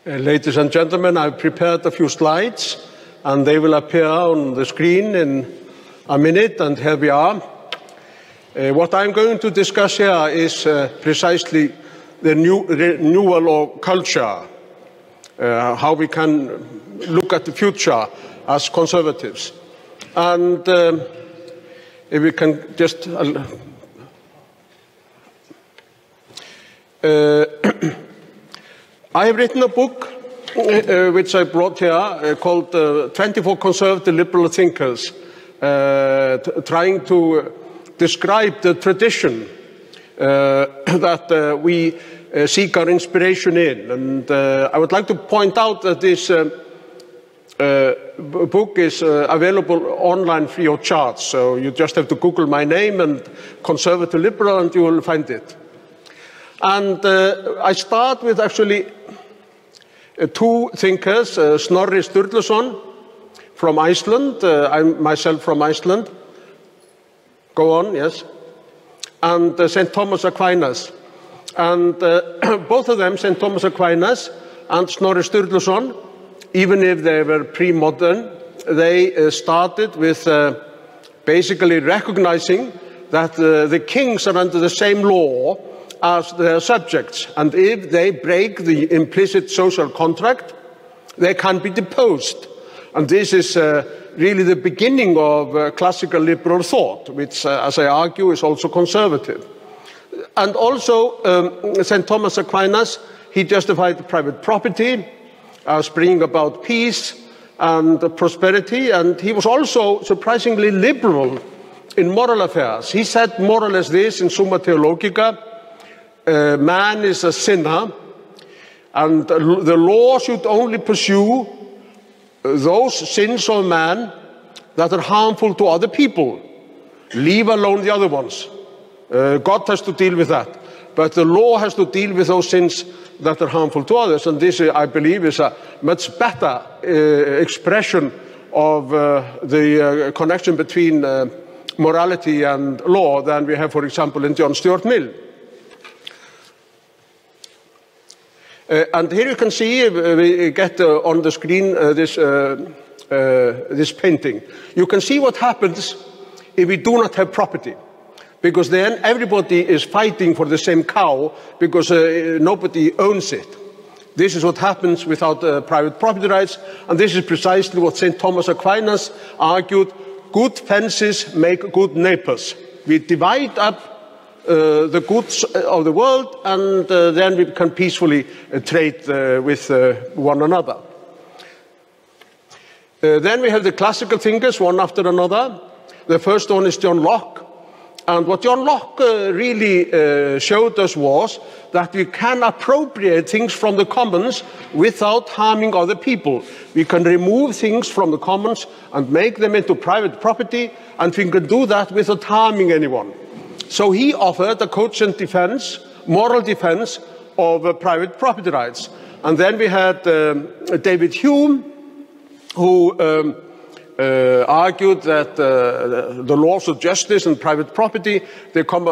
Ladies and gentlemen, I've prepared a few slides, and they will appear on the screen in a minute, and here we are. What I'm going to discuss here is precisely the renewal of culture, how we can look at the future as conservatives. And if we can just... I have written a book which I brought here called 24 Conservative Liberal Thinkers, trying to describe the tradition that we seek our inspiration in. And I would like to point out that this book is available online free of charge. So you just have to Google my name and Conservative Liberal and you will find it. And I start with actually two thinkers, Snorri Sturluson from Iceland, I'm myself from Iceland, go on, yes, and St. Thomas Aquinas. And both of them, St. Thomas Aquinas and Snorri Sturluson, even if they were pre-modern, they started with basically recognizing that the kings are under the same law as their subjects, and if they break the implicit social contract, they can be deposed. And this is really the beginning of classical liberal thought, which, as I argue, is also conservative. And also, St. Thomas Aquinas, he justified private property as bringing about peace and prosperity, and he was also surprisingly liberal in moral affairs. He said more or less this in Summa Theologica: man is a sinner, and the law should only pursue those sins of man that are harmful to other people. Leave alone the other ones. God has to deal with that. But the law has to deal with those sins that are harmful to others. And this, I believe, is a much better expression of the connection between morality and law than we have, for example, in John Stuart Mill. And here you can see, we get on the screen this painting. You can see what happens if we do not have property, because then everybody is fighting for the same cow because nobody owns it. This is what happens without private property rights, and this is precisely what St. Thomas Aquinas argued: good fences make good neighbors. We divide up the goods of the world, and then we can peacefully trade with one another. Then we have the classical thinkers, one after another. The first one is John Locke. And what John Locke really showed us was that we can appropriate things from the commons without harming other people. We can remove things from the commons and make them into private property, and we can do that without harming anyone. So he offered a cogent defense, moral defense of private property rights. And then we had David Hume, who argued that the laws of justice and private property, they come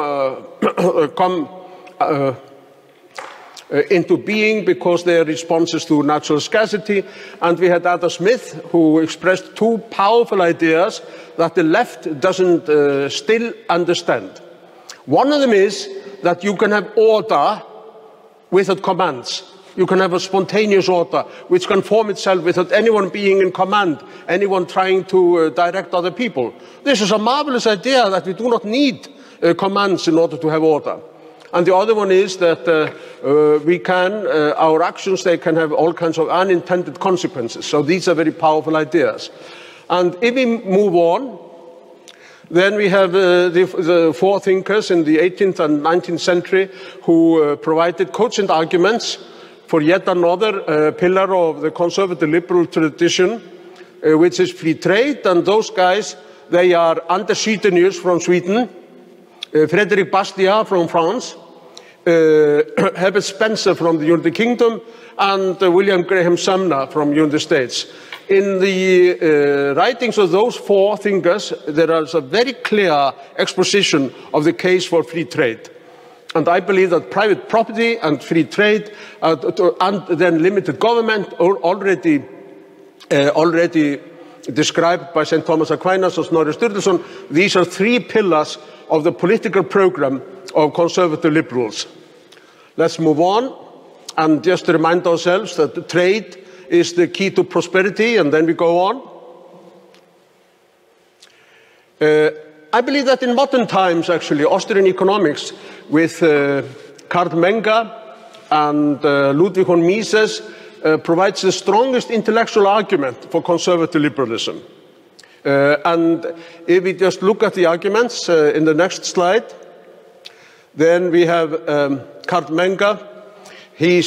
into being because they are responses to natural scarcity. And we had Adam Smith, who expressed two powerful ideas that the left doesn't still understand. One of them is that you can have order without commands. You can have a spontaneous order which can form itself without anyone being in command, anyone trying to direct other people. This is a marvelous idea, that we do not need commands in order to have order. And the other one is that our actions, they can have all kinds of unintended consequences. So these are very powerful ideas. And if we move on, then we have the four thinkers in the 18th and 19th century who provided cogent arguments for yet another pillar of the conservative liberal tradition, which is free trade. And those guys, they are Anders Chydenius from Sweden, Frederick Bastiat from France, Herbert Spencer from the United Kingdom, and William Graham Sumner from the United States. in the writings of those four thinkers, there is a very clear exposition of the case for free trade. And I believe that private property and free trade and then limited government are already described by St. Thomas Aquinas or Snorri Sturluson. These are three pillars of the political program of conservative liberals. Let's move on and just remind ourselves that trade is the key to prosperity, and then we go on. I believe that in modern times, actually, Austrian economics with Karl Menger and Ludwig von Mises provides the strongest intellectual argument for conservative liberalism. And if we just look at the arguments in the next slide, then we have Karl Menger. He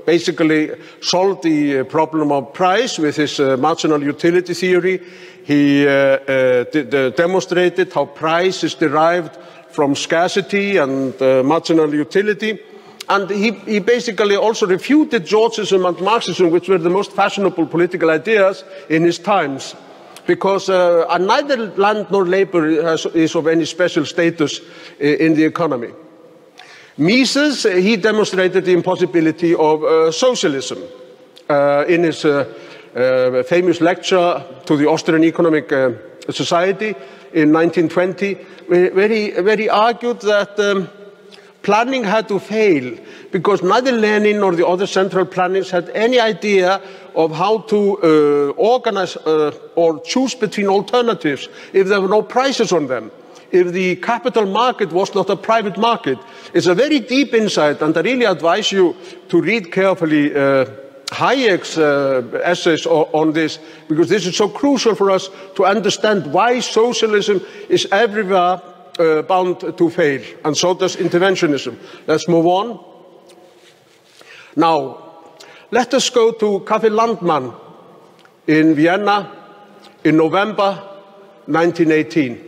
basically solved the problem of price with his marginal utility theory. He demonstrated how price is derived from scarcity and marginal utility. And he basically also refuted Georgism and Marxism, which were the most fashionable political ideas in his times, because neither land nor labor is of any special status in the economy. Mises, he demonstrated the impossibility of socialism in his famous lecture to the Austrian Economic Society in 1920, where he argued that planning had to fail because neither Lenin nor the other central planners had any idea of how to organize or choose between alternatives if there were no prices on them, if the capital market was not a private market. It's a very deep insight, and I really advise you to read carefully Hayek's essays on this, because this is so crucial for us to understand why socialism is everywhere bound to fail, and so does interventionism. Let's move on. Now, let us go to Café Landmann in Vienna in November 1918.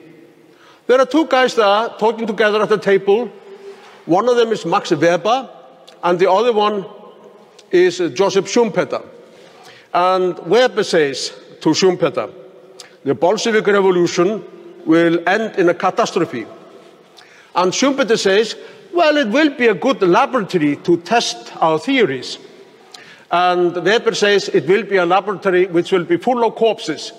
There are two guys there talking together at a table. One of them is Max Weber, and the other one is Joseph Schumpeter. And Weber says to Schumpeter, the Bolshevik Revolution will end in a catastrophe. And Schumpeter says, well, it will be a good laboratory to test our theories. And Weber says it will be a laboratory which will be full of corpses.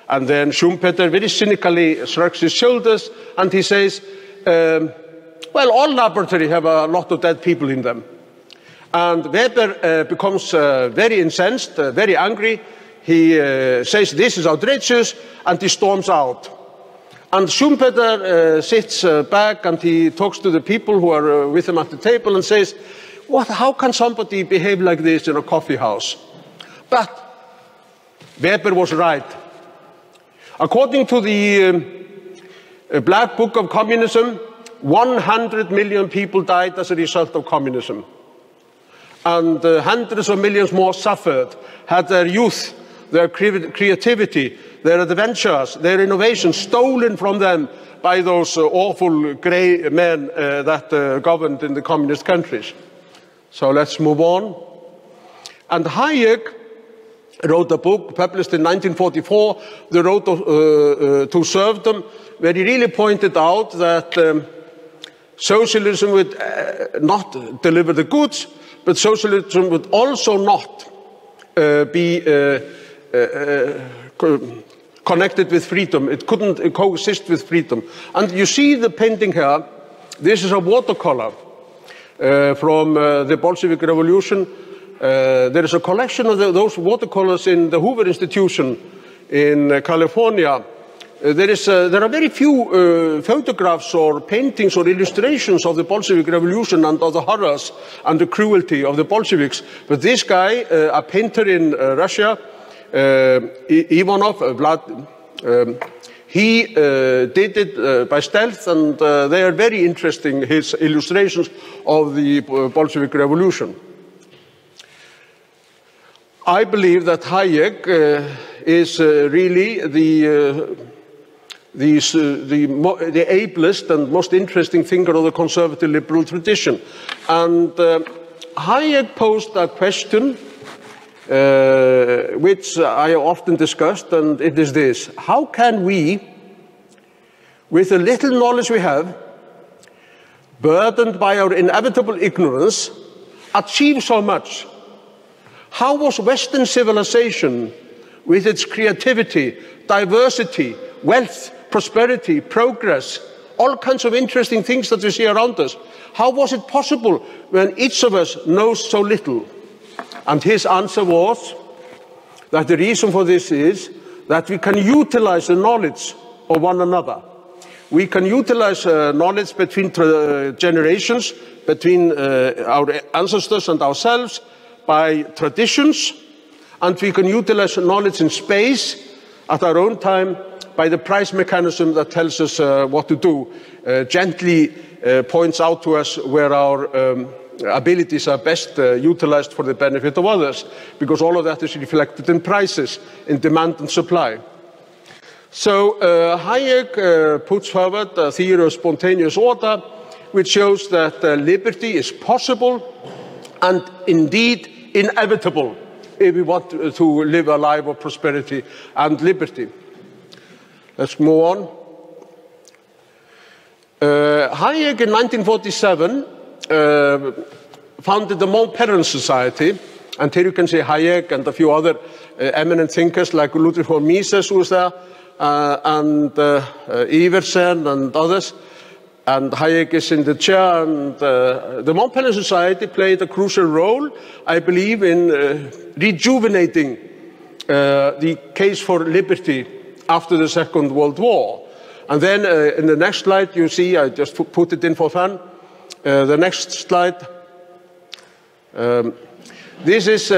And then Schumpeter very cynically shrugs his shoulders and he says, well, all laboratories have a lot of dead people in them. And Weber becomes very incensed, very angry. He says this is outrageous, and he storms out. And Schumpeter sits back and he talks to the people who are with him at the table and says, how can somebody behave like this in a coffee house? But Weber was right. According to the Black Book of Communism, 100 million people died as a result of communism. And hundreds of millions more suffered, had their youth, their creativity, their adventures, their innovations stolen from them by those awful grey men that governed in the communist countries. So let's move on. And Hayek wrote a book published in 1944, The Road to Serfdom, where he really pointed out that socialism would not deliver the goods, but socialism would also not be connected with freedom. It couldn't coexist with freedom. And you see the painting here. This is a watercolor from the Bolshevik Revolution. There is a collection of those watercolors in the Hoover Institution in California. There are very few photographs or paintings or illustrations of the Bolshevik Revolution and of the horrors and the cruelty of the Bolsheviks. But this guy, a painter in Russia, Ivanov, he did it by stealth, and they are very interesting, his illustrations of the Bolshevik Revolution. I believe that Hayek is really the ablest and most interesting thinker of the conservative liberal tradition. And Hayek posed a question which I often discussed, and it is this: how can we, with the little knowledge we have, burdened by our inevitable ignorance, achieve so much? How was Western civilization, with its creativity, diversity, wealth, prosperity, progress, all kinds of interesting things that we see around us, how was it possible when each of us knows so little? And his answer was that the reason for this is that we can utilize the knowledge of one another. We can utilize knowledge between generations, between our ancestors and ourselves, by traditions, and we can utilize knowledge in space at our own time by the price mechanism that tells us what to do, gently points out to us where our abilities are best utilized for the benefit of others, because all of that is reflected in prices, in demand and supply. So Hayek puts forward a theory of spontaneous order, which shows that liberty is possible and indeed inevitable if we want to live a life of prosperity and liberty. Let's move on. Hayek in 1947 founded the Montpellier Society, and here you can see Hayek and a few other eminent thinkers like Ludwig von Mises, who was there, and Iversen and others. And Hayek is in the chair, and the Montpellier Society played a crucial role, I believe, in rejuvenating the case for liberty after the Second World War. And then in the next slide, you see, I just put it in for fun, the next slide. This is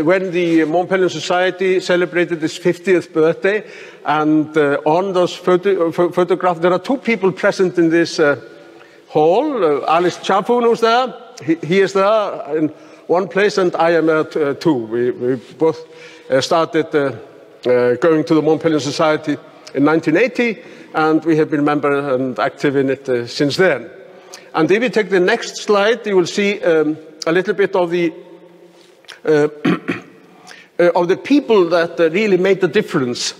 when the Montpellier Society celebrated its 50th birthday, and on those photographs, there are two people present in this hall. Alice Chaffin was there, he is there in one place, and I am there too. We both started going to the Montpellier Society in 1980, and we have been member and active in it since then. And if you take the next slide, you will see a little bit of the people that really made the difference.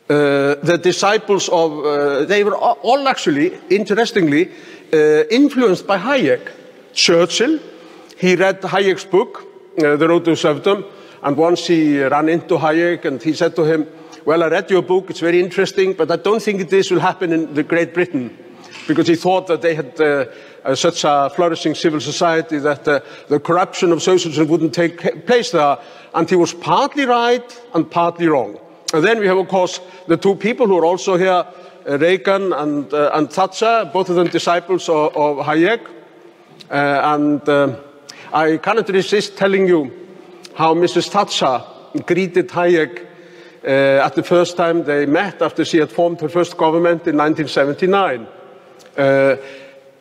The disciples of, they were all actually, interestingly, influenced by Hayek. Churchill, he read Hayek's book, The Road to Serfdom, and once he ran into Hayek and he said to him, well, I read your book, it's very interesting, but I don't think this will happen in the Great Britain, because he thought that they had such a flourishing civil society that the corruption of socialism wouldn't take place there. And he was partly right and partly wrong. And then we have, of course, the two people who are also here, Reagan and Thatcher, both of them disciples of Hayek. I cannot resist telling you how Mrs. Thatcher greeted Hayek at the first time they met after she had formed her first government in 1979.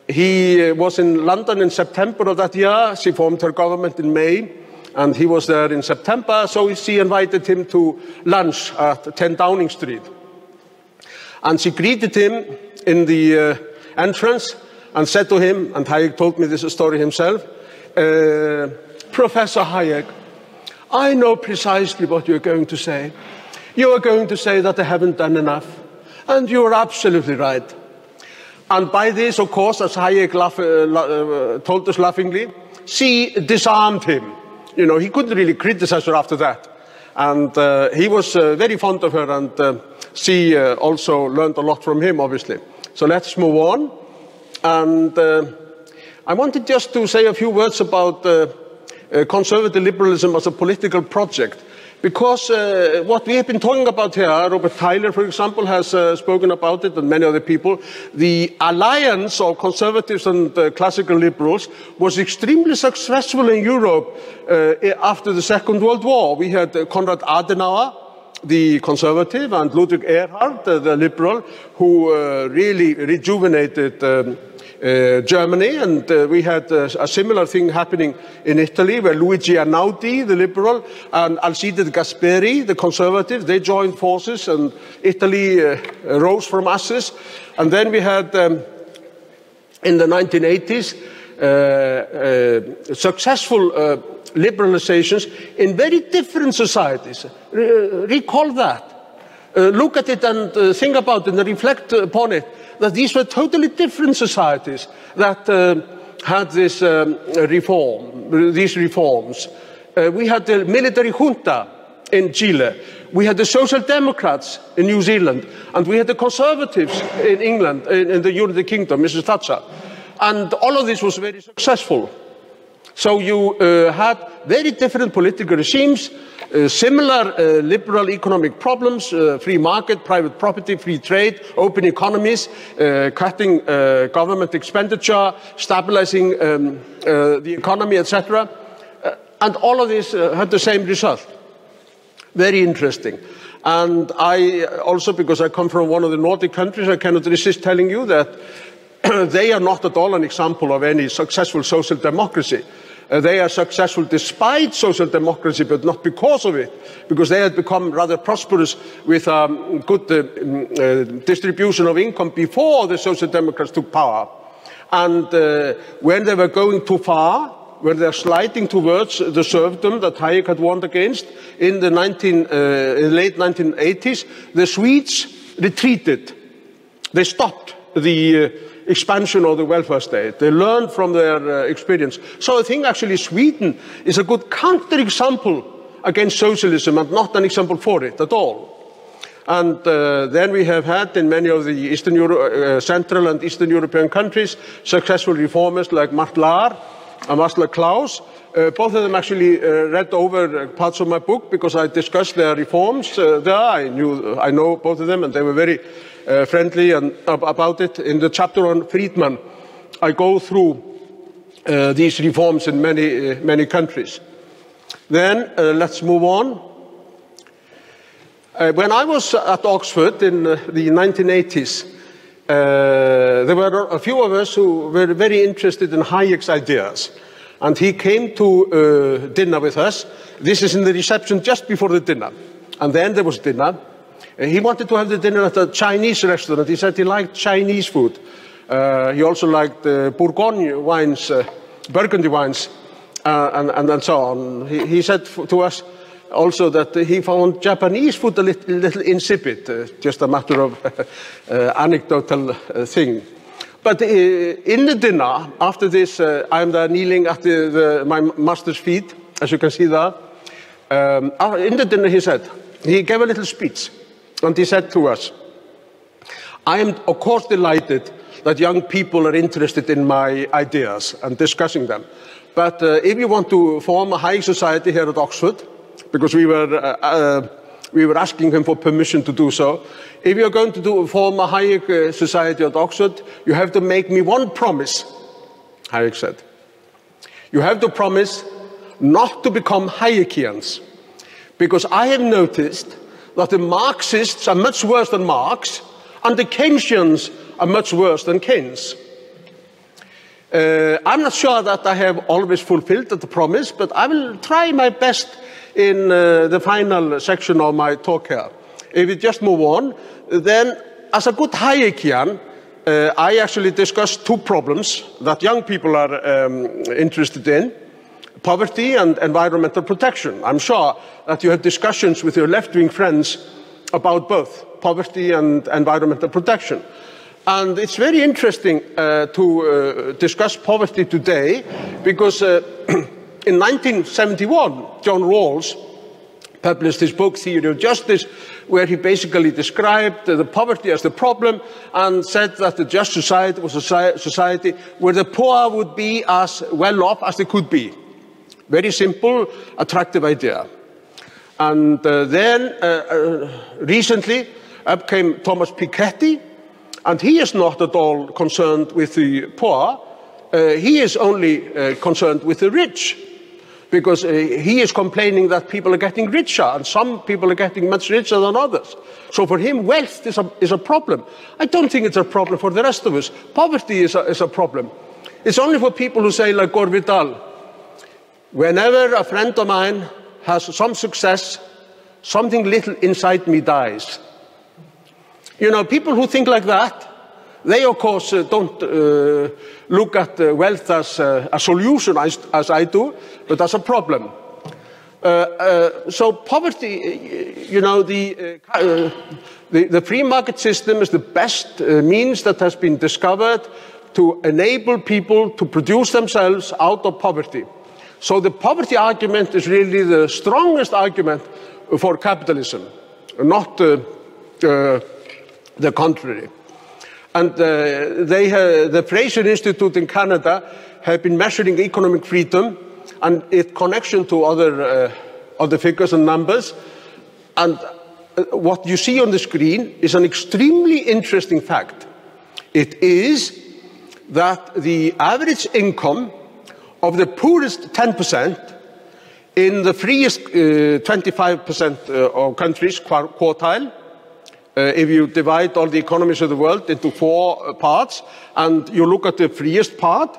He was in London in September of that year. She formed her government in May, and he was there in September, so she invited him to lunch at 10 Downing Street. And she greeted him in the entrance and said to him, and Hayek told me this story himself, Professor Hayek, I know precisely what you're going to say. You are going to say that I haven't done enough, and you are absolutely right. And by this, of course, as Hayek told us laughingly, she disarmed him. You know, he couldn't really criticize her after that. And he was very fond of her, and she also learned a lot from him, obviously. So let's move on. And I wanted just to say a few words about conservative liberalism as a political project. Because what we have been talking about here, Robert Tyler, for example, has spoken about it, and many other people, the alliance of conservatives and classical liberals was extremely successful in Europe after the Second World War. We had Konrad Adenauer, the conservative, and Ludwig Erhard, the liberal, who really rejuvenated Germany, and we had a similar thing happening in Italy, where Luigi Einaudi, the liberal, and Alcide de Gasperi, the conservative, they joined forces, and Italy rose from ashes. And then we had, in the 1980s, successful liberalizations in very different societies. Recall that. Look at it and think about it and reflect upon it, that these were totally different societies that had this these reforms. We had the military junta in Chile, we had the Social Democrats in New Zealand, and we had the Conservatives in England, in the United Kingdom, Mrs. Thatcher. And all of this was very successful. So you had very different political regimes, similar liberal economic problems, free market, private property, free trade, open economies, cutting government expenditure, stabilizing the economy, etc. And all of this had the same result. Very interesting. And I also, because I come from one of the Nordic countries, I cannot resist telling you that they are not at all an example of any successful social democracy. They are successful despite social democracy, but not because of it, because they had become rather prosperous with good distribution of income before the Social Democrats took power. And when they were going too far, when they are sliding towards the serfdom that Hayek had warned against in the late 1980s, the Swedes retreated. They stopped the expansion of the welfare state. They learned from their experience. So I think actually Sweden is a good counterexample against socialism and not an example for it at all. And then we have had in many of the Central and Eastern European countries successful reformers like Mart Laar and Václav Klaus. Both of them actually read over parts of my book because I discussed their reforms there. I know both of them, and they were very friendly and about it. In the chapter on Friedman, I go through these reforms in many countries. Then let's move on. When I was at Oxford in the 1980s, there were a few of us who were very interested in Hayek's ideas. And he came to dinner with us. This is in the reception just before the dinner. And then there was dinner. He wanted to have the dinner at a Chinese restaurant. He said he liked Chinese food. He also liked Bourgogne wines, Burgundy wines, and so on. He said to us also that he found Japanese food a little insipid, just a matter of anecdotal thing. But in the dinner, after this, I'm there kneeling at my master's feet, as you can see there. In the dinner, he gave a little speech, and he said to us, I am, of course, delighted that young people are interested in my ideas and discussing them. But if you want to form a high society here at Oxford, because we were asking him for permission to do so. If you're going to form a Hayek society at Oxford, you have to make me one promise, Hayek said. You have to promise not to become Hayekians, because I have noticed that the Marxists are much worse than Marx, and the Keynesians are much worse than Keynes. I'm not sure that I have always fulfilled the promise, but I will try my best in the final section of my talk here. If we just move on, then as a good Hayekian, I actually discussed two problems that young people are interested in: poverty and environmental protection. I'm sure that you have discussions with your left-wing friends about both poverty and environmental protection. And it's very interesting to discuss poverty today because in 1971, John Rawls published his book, Theory of Justice, where he basically described the poverty as the problem and said that the just society was a society where the poor would be as well off as they could be. Very simple, attractive idea. And then recently up came Thomas Piketty, and he is not at all concerned with the poor. He is only concerned with the rich, because he is complaining that people are getting richer, and some people are getting much richer than others. So for him, wealth is a problem. I don't think it's a problem for the rest of us. Poverty is a problem. It's only for people who say, like Gore Vidal, whenever a friend of mine has some success, something little inside me dies. You know, people who think like that, They, of course, don't look at wealth as a solution as I do, but as a problem. So poverty, you know, the free market system is the best means that has been discovered to enable people to produce themselves out of poverty. So the poverty argument is really the strongest argument for capitalism, not the contrary. And the Fraser Institute in Canada have been measuring economic freedom and its connection to other figures and numbers. And what you see on the screen is an extremely interesting fact. It is that the average income of the poorest 10% in the freest 25% of countries quartile, if you divide all the economies of the world into 4 parts, and you look at the freest part,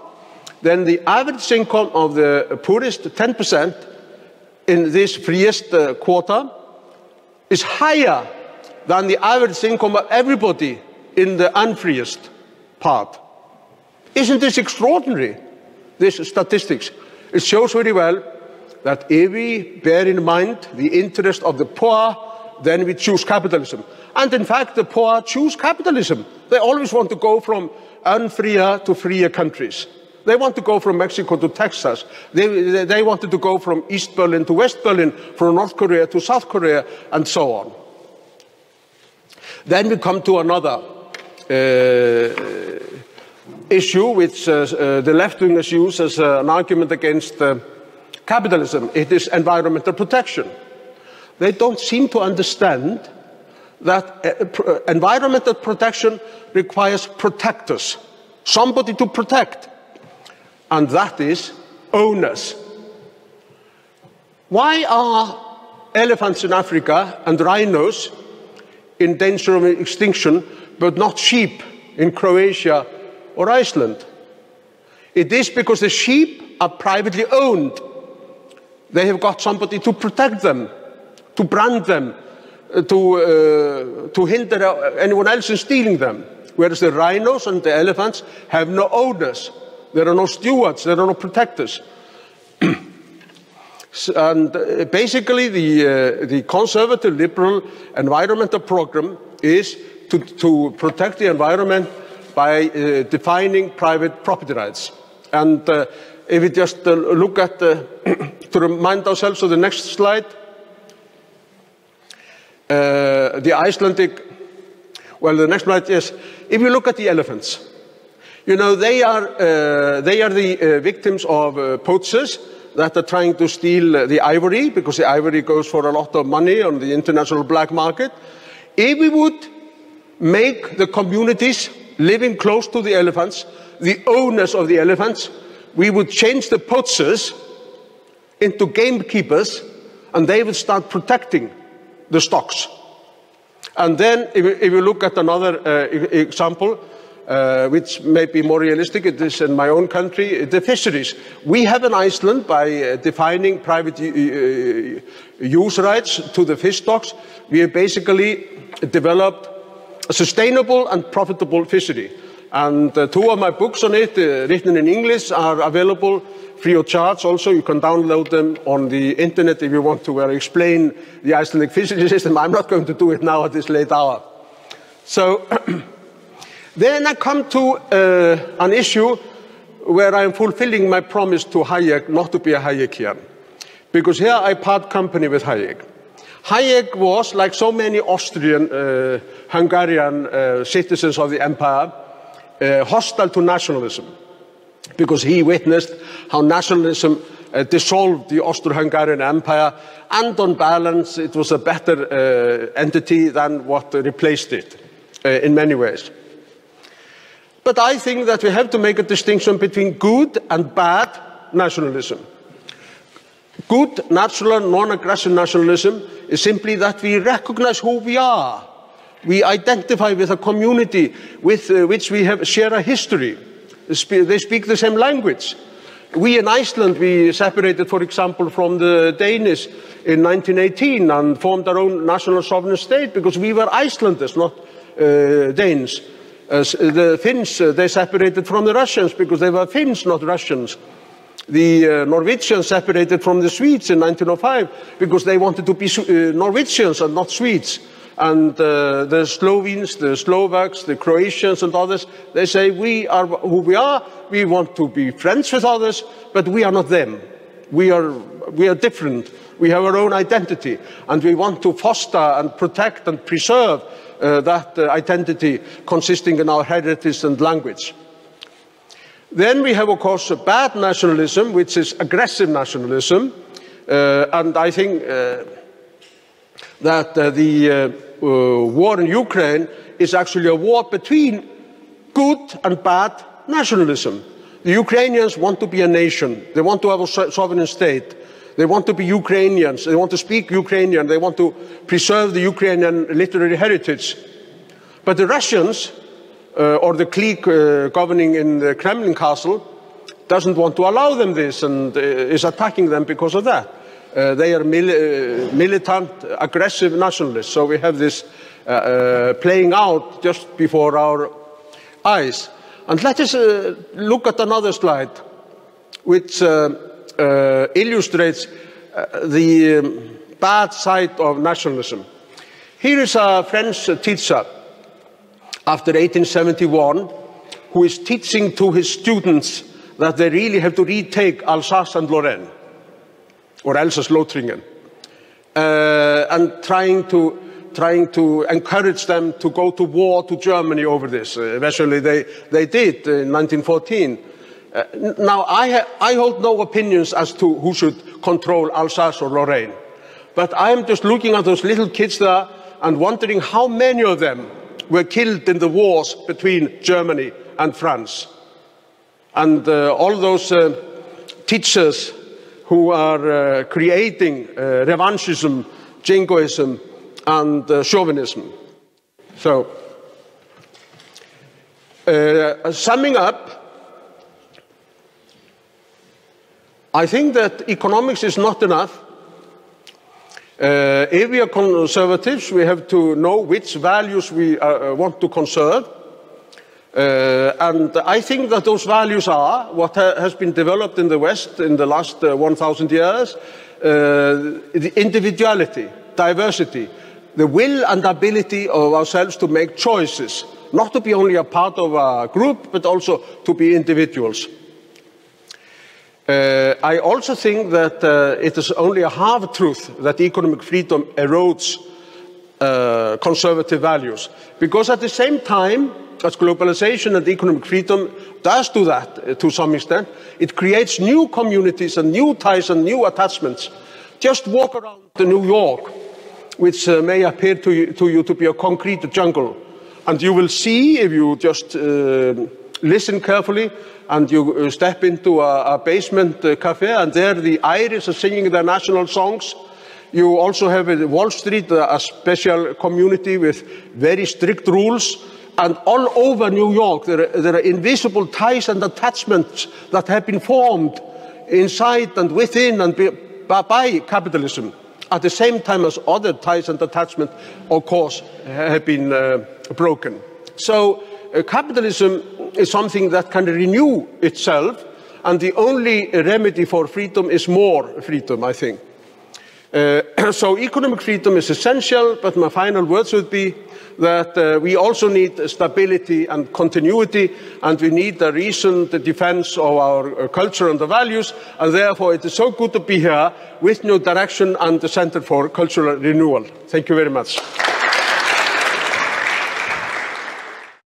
then the average income of the poorest 10% in this freest quarter is higher than the average income of everybody in the unfreest part. Isn't this extraordinary, this statistics? It shows very well that if we bear in mind the interest of the poor, then we choose capitalism. And in fact, the poor choose capitalism. They always want to go from unfreer to freer countries. They want to go from Mexico to Texas. They wanted to go from East Berlin to West Berlin, from North Korea to South Korea, and so on. Then we come to another issue which the left-wingers use as an argument against capitalism. It is environmental protection. They don't seem to understand that environmental protection requires protectors, somebody to protect, and that is owners. Why are elephants in Africa and rhinos in danger of extinction, but not sheep in Croatia or Iceland? It is because the sheep are privately owned. They have got somebody to protect them, to brand them, to hinder anyone else in stealing them. Whereas the rhinos and the elephants have no owners. There are no stewards, there are no protectors. And basically the conservative liberal environmental program is to protect the environment by defining private property rights. And if we just look at, to remind ourselves of the next slide, the Icelandic, well, the next slide is, if you look at the elephants, you know, they are the victims of poachers that are trying to steal the ivory, because the ivory goes for a lot of money on the international black market. If we would make the communities living close to the elephants, the owners of the elephants, we would change the poachers into gamekeepers, and they would start protecting the stocks. And then, if you look at another example, which may be more realistic, it is in my own country, the fisheries. We have in Iceland, by defining private use rights to the fish stocks, we have basically developed a sustainable and profitable fishery. And 2 of my books on it, written in English, are available free of charge. Also, you can download them on the internet if you want to explain the Icelandic fishery system. I'm not going to do it now at this late hour. So, then I come to an issue where I'm fulfilling my promise to Hayek not to be a Hayekian. Because here I part company with Hayek. Hayek was, like so many Austrian, Hungarian citizens of the empire, hostile to nationalism, because he witnessed how nationalism dissolved the Austro-Hungarian Empire, and on balance it was a better entity than what replaced it in many ways. But I think that we have to make a distinction between good and bad nationalism. Good, natural, non-aggressive nationalism is simply that we recognize who we are. We identify with a community with which we share a history. They speak the same language. We in Iceland, we separated, for example, from the Danish in 1918 and formed our own national sovereign state because we were Icelanders, not Danes. The Finns, they separated from the Russians because they were Finns, not Russians. The Norwegians separated from the Swedes in 1905 because they wanted to be Norwegians and not Swedes. And the Slovenes, the Slovaks, the Croatians and others, they say, we are who we are, we want to be friends with others, but we are not them. We are different. We have our own identity, and we want to foster and protect and preserve that identity consisting in our heritage and language. Then we have, of course, bad nationalism, which is aggressive nationalism, and I think that the war in Ukraine is actually a war between good and bad nationalism. The Ukrainians want to be a nation. They want to have a sovereign state. They want to be Ukrainians. They want to speak Ukrainian. They want to preserve the Ukrainian literary heritage. But the Russians, or the clique governing in the Kremlin castle, doesn't want to allow them this and is attacking them because of that. They are militant, aggressive nationalists. So we have this playing out just before our eyes. And let us look at another slide, which illustrates the bad side of nationalism. Here is a French teacher after 1871 who is teaching to his students that they really have to retake Alsace and Lorraine, or Elsass-Lothringen, and trying to encourage them to go to war to Germany over this. Eventually they did in 1914. Now I hold no opinions as to who should control Alsace or Lorraine, but I am just looking at those little kids there and wondering how many of them were killed in the wars between Germany and France. And all those teachers who are creating revanchism, jingoism, and chauvinism. So, summing up, I think that economics is not enough. If we are conservatives, we have to know which values we want to conserve. And I think that those values are what has been developed in the West in the last 1,000 years, the individuality, diversity, the will and ability of ourselves to make choices, not to be only a part of a group, but also to be individuals. I also think that it is only a half-truth that economic freedom erodes conservative values, because at the same time as globalization and economic freedom does do that to some extent, it creates new communities and new ties and new attachments. Just walk around New York, which may appear to you to be a concrete jungle, and you will see, if you just listen carefully and you step into a basement cafe, and there the Irish are singing their national songs. You also have in Wall Street a special community with very strict rules. And all over New York, there are invisible ties and attachments that have been formed inside and within and by capitalism, at the same time as other ties and attachments, of course, have been broken. So capitalism is something that can renew itself, and the only remedy for freedom is more freedom, I think. So economic freedom is essential, but my final words would be that we also need stability and continuity, and we need a reasoned defense of our culture and the values, and therefore it is so good to be here with New Direction and the Center for Cultural Renewal. Thank you very much.